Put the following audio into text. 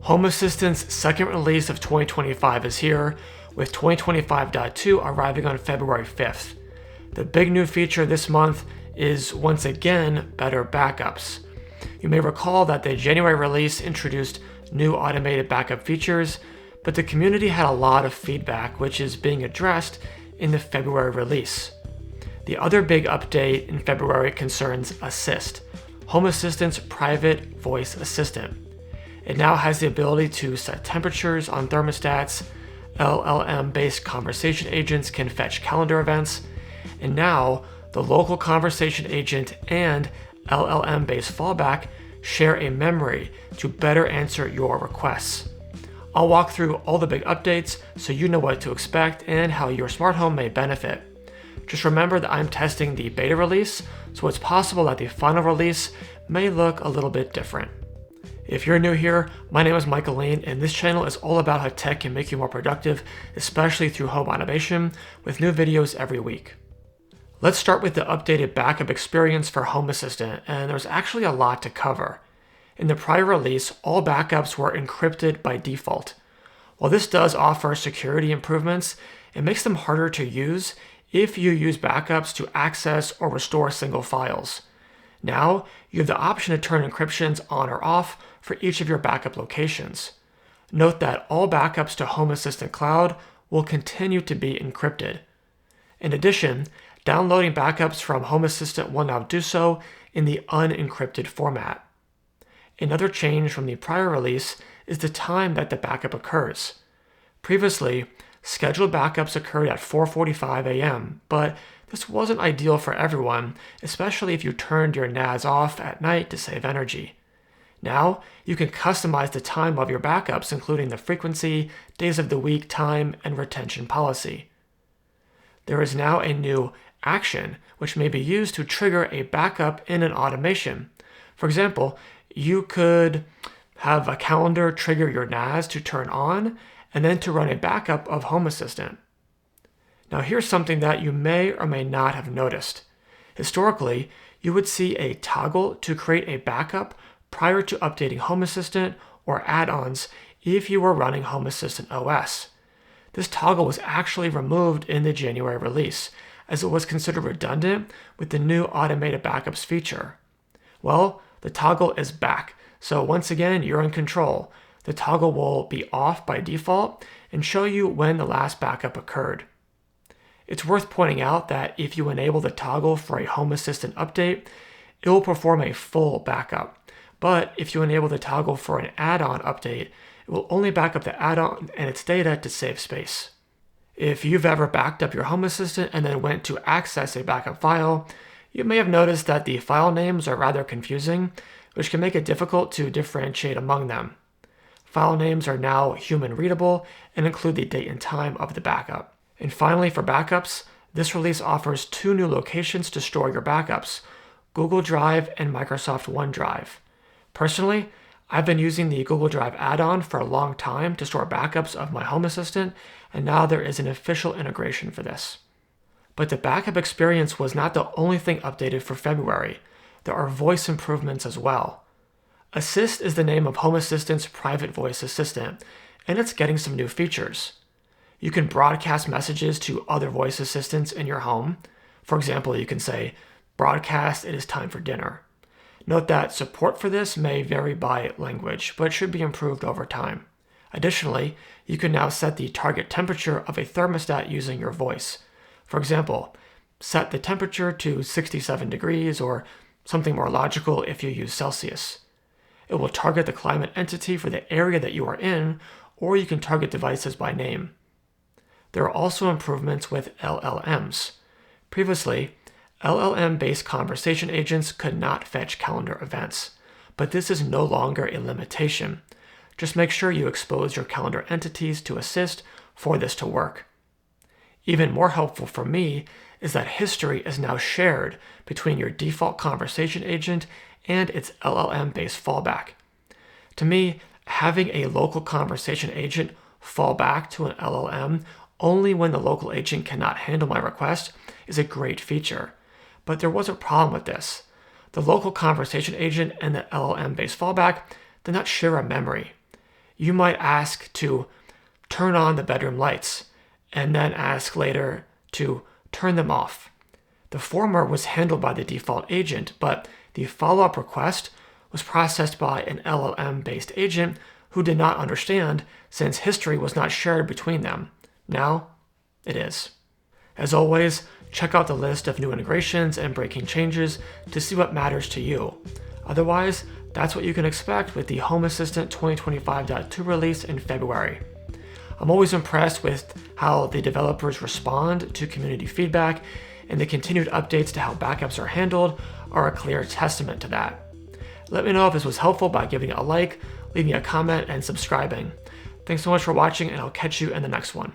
Home Assistant's second release of 2025 is here, with 2025.2 arriving on February 5th. The big new feature this month is, once again, better backups. You may recall that the January release introduced new automated backup features, but the community had a lot of feedback, which is being addressed in the February release. The other big update in February concerns Assist, Home Assistant's private voice assistant. It now has the ability to set temperatures on thermostats, LLM-based conversation agents can fetch calendar events, and now the local conversation agent and LLM-based fallback share a memory to better answer your requests. I'll walk through all the big updates so you know what to expect and how your smart home may benefit. Just remember that I'm testing the beta release, so it's possible that the final release may look a little bit different. If you're new here, my name is Michael Leen, and this channel is all about how tech can make you more productive, especially through home automation, with new videos every week. Let's start with the updated backup experience for Home Assistant, and there's actually a lot to cover. In the prior release, all backups were encrypted by default. While this does offer security improvements, it makes them harder to use if you use backups to access or restore single files. Now, you have the option to turn encryptions on or off for each of your backup locations. Note that all backups to Home Assistant Cloud will continue to be encrypted. In addition, downloading backups from Home Assistant will now do so in the unencrypted format. Another change from the prior release is the time that the backup occurs. Previously, scheduled backups occurred at 4:45 a.m., but this wasn't ideal for everyone, especially if you turned your NAS off at night to save energy. Now, you can customize the time of your backups, including the frequency, days of the week, time, and retention policy. There is now a new action which may be used to trigger a backup in an automation. For example, you could have a calendar trigger your NAS to turn on and then to run a backup of Home Assistant. Now here's something that you may or may not have noticed. Historically, you would see a toggle to create a backup prior to updating Home Assistant or add-ons if you were running Home Assistant OS. This toggle was actually removed in the January release, as it was considered redundant with the new automated backups feature. Well, the toggle is back, so once again, you're in control. The toggle will be off by default and show you when the last backup occurred. It's worth pointing out that if you enable the toggle for a Home Assistant update, it will perform a full backup. But if you enable the toggle for an add-on update, it will only back up the add-on and its data to save space. If you've ever backed up your Home Assistant and then went to access a backup file, you may have noticed that the file names are rather confusing, which can make it difficult to differentiate among them. File names are now human readable and include the date and time of the backup. And finally, for backups, this release offers two new locations to store your backups, Google Drive and Microsoft OneDrive. Personally, I've been using the Google Drive add-on for a long time to store backups of my Home Assistant, and now there is an official integration for this. But the backup experience was not the only thing updated for February. There are voice improvements as well. Assist is the name of Home Assistant's private voice assistant, and it's getting some new features. You can broadcast messages to other voice assistants in your home. For example, you can say, "Broadcast, it is time for dinner." Note that support for this may vary by language, but should be improved over time. Additionally, you can now set the target temperature of a thermostat using your voice. For example, set the temperature to 67 degrees or something more logical if you use Celsius. It will target the climate entity for the area that you are in, or you can target devices by name. There are also improvements with LLMs. Previously, LLM-based conversation agents could not fetch calendar events, but this is no longer a limitation. Just make sure you expose your calendar entities to Assist for this to work. Even more helpful for me is that history is now shared between your default conversation agent and its LLM-based fallback. To me, having a local conversation agent fall back to an LLM only when the local agent cannot handle my request is a great feature. But there was a problem with this. The local conversation agent and the LLM-based fallback did not share a memory. You might ask to turn on the bedroom lights, and then ask later to turn them off. The former was handled by the default agent, but the follow-up request was processed by an LLM-based agent who did not understand since history was not shared between them. Now, it is. As always, check out the list of new integrations and breaking changes to see what matters to you. Otherwise, that's what you can expect with the Home Assistant 2025.2 release in February. I'm always impressed with how the developers respond to community feedback, and the continued updates to how backups are handled are a clear testament to that. Let me know if this was helpful by giving it a like, leaving a comment, and subscribing. Thanks so much for watching, and I'll catch you in the next one.